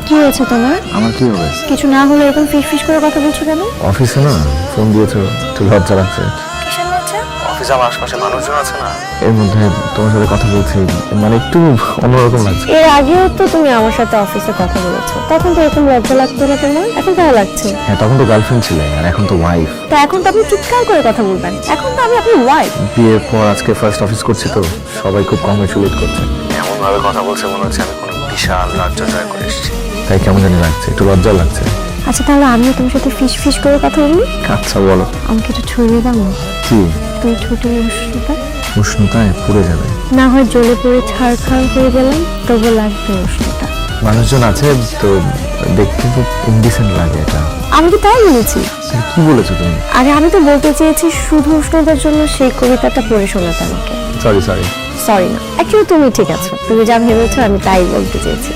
কি হয়েছে তোমার? আমার কি হবে? কিছু না হলে এরকম ফিস ফিস করে কথা বলছো কেন? অফিসে না ফোন দিয়েছো, একটু লজ্জা লাগছে। কিসের লজ্জা? অফিসে আমার আশপাশে মানুষজন আছে না, এর মধ্যে তোমার সাথে কথা বলছি, মানে একটু অন্যরকম লাগছে। এর আগেও তো তুমি আমার সাথে অফিসে কথা বলেছো, তখন তো এরকম লজ্জা লাগতো না তোমার, এখন কেন লাগছে? হ্যাঁ, তখন তো গার্লফ্রেন্ড ছিলে আর এখন তো ওয়াইফ। তো এখন তো আপনি চিৎকার করে কথা বলবেন, এখন তো আমি আপনার ওয়াইফ। বিয়ের পর আজকে ফার্স্ট অফিস করছি, তো সবাই খুব কংগ্রেচুলেট করছে। এমন ভাবে কথা বলছে মনে হচ্ছে আমি কোনো বিশাল রাজ্য জয় করে এসেছি, তাই কেমন জানি লাগছে, একটু লজ্জা লাগছে। আচ্ছা তাহলে আমিও তোমার সাথে ফিস ফিস করে কথা বলি। আচ্ছা বলো। আমাকে একটু ছড়িয়ে দাও না, কি? তুমি ঠোঁটের উষ্ণতা। উষ্ণতায় পুড়ে যাবে। না হয় জ্বলে পড়ে ছাড়খাড় হয়ে গেলাম, তবু লাগবে উষ্ণতা। মানুষজন আছে তো, দেখতে খুব ইনডিসেন্ট লাগে এটা। আমি তো তাই বলেছি। কি বলেছো তুমি? আরে আমি তো বলতে চেয়েছি শুধু উষ্ণতার জন্য সেই কবিতাটা পড়ে শোনাতে আমাকে। সরি। সরি না, অ্যাকচুয়ালি তুমি ঠিক আছো, তুমি যা ভেবেছো আমি তাই বলতে চেয়েছি।